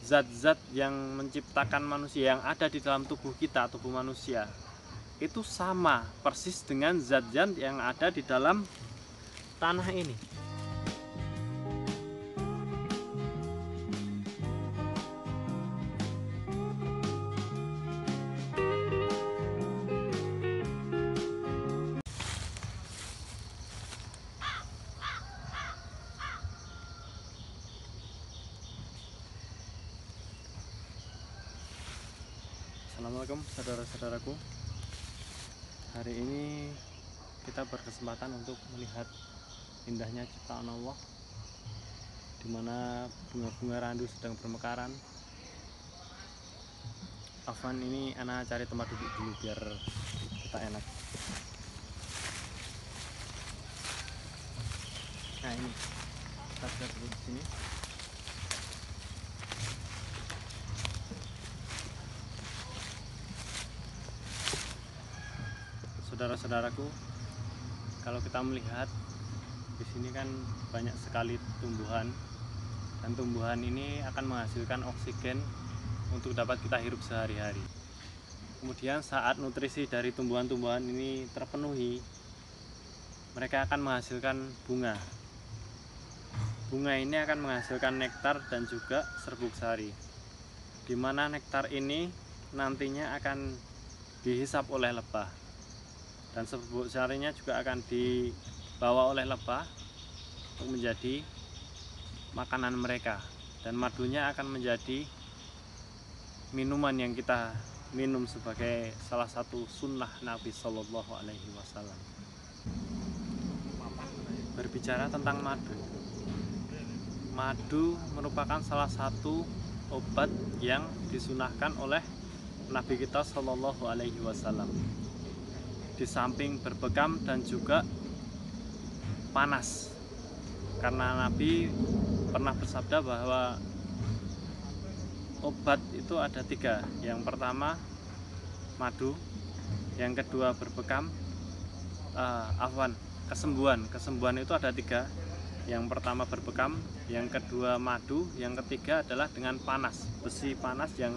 zat-zat yang menciptakan manusia, yang ada di dalam tubuh kita, tubuh manusia, itu sama persis dengan zat-zat yang ada di dalam tanah ini. Assalamualaikum saudara-saudaraku. Hari ini kita berkesempatan untuk melihat indahnya ciptaan Allah, di mana bunga-bunga randu sedang bermekaran. Afwan, ini ana cari tempat duduk dulu biar kita enak. Nah, ini kita bisa duduk di sini. Saudara-saudaraku, kalau kita melihat di sini kan banyak sekali tumbuhan, dan tumbuhan ini akan menghasilkan oksigen untuk dapat kita hirup sehari-hari. Kemudian saat nutrisi dari tumbuhan-tumbuhan ini terpenuhi, mereka akan menghasilkan bunga. Bunga ini akan menghasilkan nektar dan juga serbuk sari, di mana nektar ini nantinya akan dihisap oleh lebah, dan serbuk sarinya juga akan dibawa oleh lebah untuk menjadi makanan mereka, dan madunya akan menjadi minuman yang kita minum sebagai salah satu sunnah Nabi Shallallahu Alaihi Wasallam. Berbicara tentang madu, madu merupakan salah satu obat yang disunahkan oleh Nabi kita Shallallahu Alaihi Wasallam. Di samping berbekam dan juga panas, karena Nabi pernah bersabda bahwa obat itu ada 3. Yang pertama madu, yang kedua berbekam, kesembuhan itu ada 3. Yang pertama berbekam, yang kedua madu, yang ketiga adalah dengan panas, besi panas yang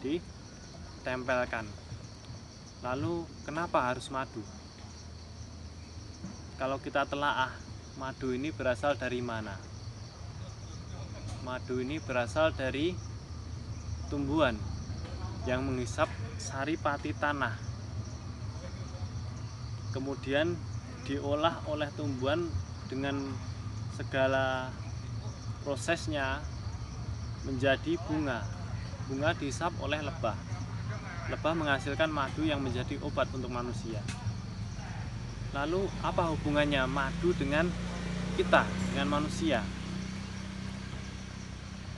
ditempelkan. Lalu kenapa harus madu? Kalau kita telaah, madu ini berasal dari mana? Madu ini berasal dari tumbuhan yang menghisap saripati tanah, kemudian diolah oleh tumbuhan dengan segala prosesnya menjadi bunga. Bunga dihisap oleh lebah. Lebah menghasilkan madu yang menjadi obat untuk manusia. Lalu apa hubungannya madu dengan kita, dengan manusia?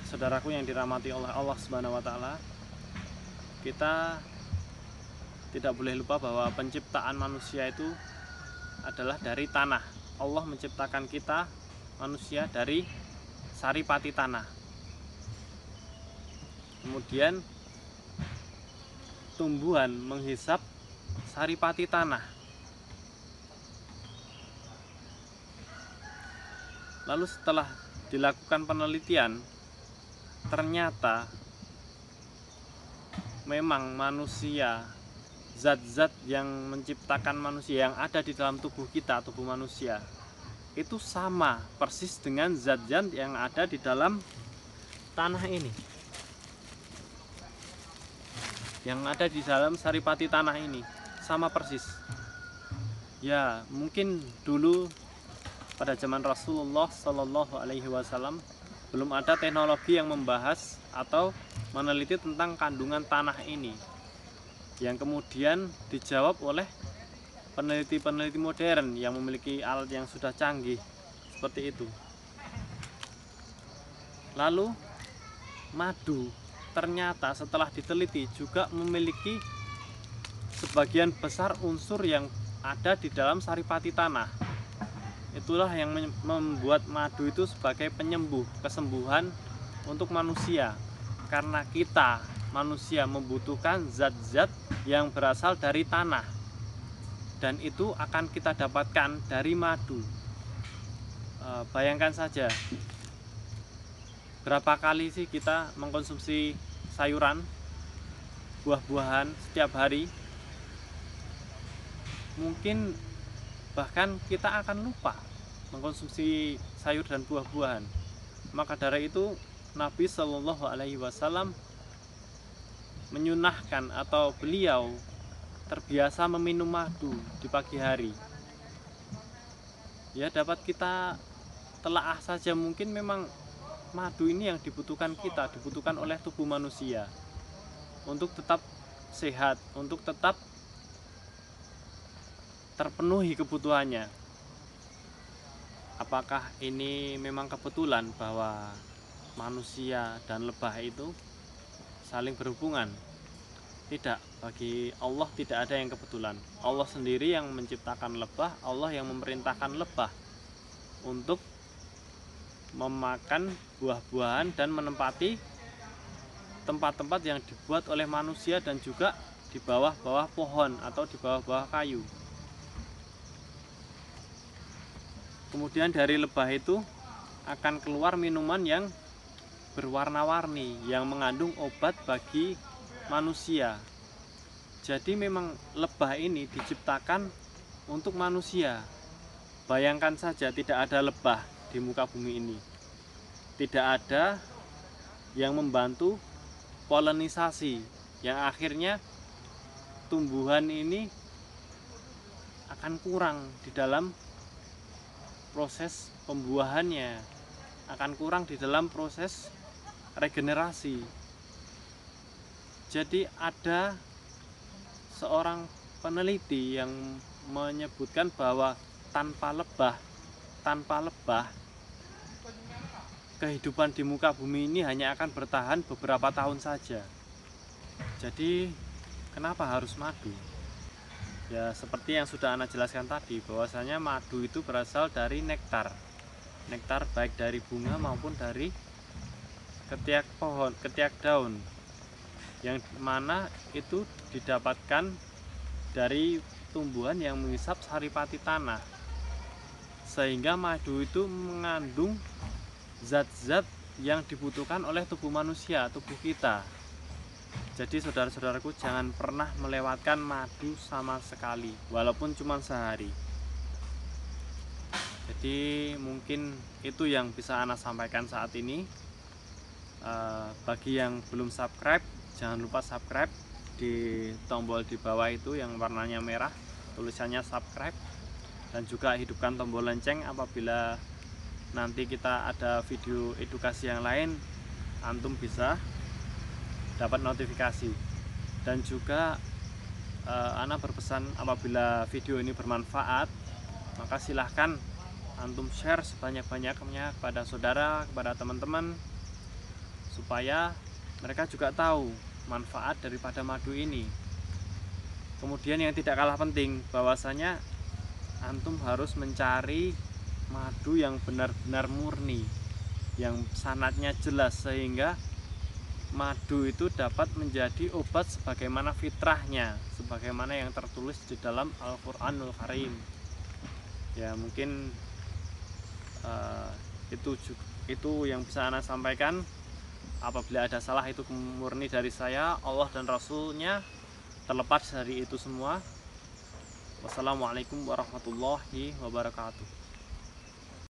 Saudaraku yang dirahmati oleh Allah Subhanahu wa taala, kita tidak boleh lupa bahwa penciptaan manusia itu adalah dari tanah. Allah menciptakan kita manusia dari saripati tanah. Kemudian tumbuhan menghisap saripati tanah. Lalu setelah dilakukan penelitian, ternyata memang manusia, zat-zat yang menciptakan manusia, yang ada di dalam tubuh kita, tubuh manusia, itu sama persis dengan zat-zat yang ada di dalam tanah ini, yang ada di dalam saripati tanah ini, sama persis. Ya, mungkin dulu pada zaman Rasulullah Shallallahu Alaihi Wasallam belum ada teknologi yang membahas atau meneliti tentang kandungan tanah ini, yang kemudian dijawab oleh peneliti-peneliti modern yang memiliki alat yang sudah canggih seperti itu. Lalu madu ternyata setelah diteliti juga memiliki sebagian besar unsur yang ada di dalam saripati tanah. Itulah yang membuat madu itu sebagai penyembuh, kesembuhan untuk manusia, karena kita manusia membutuhkan zat-zat yang berasal dari tanah, dan itu akan kita dapatkan dari madu. Bayangkan saja, berapa kali sih kita mengkonsumsi sayuran, buah-buahan setiap hari? Mungkin bahkan kita akan lupa mengkonsumsi sayur dan buah-buahan. Maka dari itu Nabi Shallallahu Alaihi Wasallam menyunahkan atau beliau terbiasa meminum madu di pagi hari. Ya, dapat kita telaah saja, mungkin memang madu ini yang dibutuhkan oleh tubuh manusia untuk tetap sehat, untuk tetap terpenuhi kebutuhannya. Apakah ini memang kebetulan bahwa manusia dan lebah itu saling berhubungan? Tidak, bagi Allah tidak ada yang kebetulan. Allah sendiri yang menciptakan lebah, Allah yang memerintahkan lebah untuk memakan buah-buahan dan menempati tempat-tempat yang dibuat oleh manusia dan juga di bawah-bawah pohon atau di bawah-bawah kayu. Kemudian dari lebah itu akan keluar minuman yang berwarna-warni yang mengandung obat bagi manusia. Jadi memang lebah ini diciptakan untuk manusia. Bayangkan saja, tidak ada lebah di muka bumi ini. Tidak ada yang membantu polenisasi, yang akhirnya tumbuhan ini akan kurang di dalam proses pembuahannya, akan kurang di dalam proses regenerasi. Jadi ada seorang peneliti yang menyebutkan bahwa tanpa lebah kehidupan di muka bumi ini hanya akan bertahan beberapa tahun saja. Jadi kenapa harus madu? Ya, seperti yang sudah Ana jelaskan tadi, bahwasanya madu itu berasal dari nektar baik dari bunga maupun dari ketiak pohon, ketiak daun, yang mana itu didapatkan dari tumbuhan yang menghisap saripati tanah, sehingga madu itu mengandung zat-zat yang dibutuhkan oleh tubuh manusia, tubuh kita. Jadi saudara-saudaraku, jangan pernah melewatkan madu sama sekali, walaupun cuma sehari. Jadi mungkin itu yang bisa Ana sampaikan saat ini. Bagi yang belum subscribe, jangan lupa subscribe di tombol di bawah itu yang warnanya merah, tulisannya subscribe, dan juga hidupkan tombol lonceng apabila nanti kita ada video edukasi yang lain, antum bisa dapat notifikasi. Dan juga Ana berpesan, apabila video ini bermanfaat, maka silahkan antum share sebanyak-banyaknya kepada saudara, kepada teman-teman, supaya mereka juga tahu manfaat daripada madu ini. Kemudian yang tidak kalah penting, bahwasanya antum harus mencari madu yang benar-benar murni, yang sanadnya jelas, sehingga madu itu dapat menjadi obat sebagaimana fitrahnya, sebagaimana yang tertulis di dalam Al-Quranul Karim. Ya, mungkin itu yang bisa Ana sampaikan. Apabila ada salah, itu murni dari saya, Allah dan Rasulnya terlepas dari itu semua. Wassalamualaikum warahmatullahi wabarakatuh.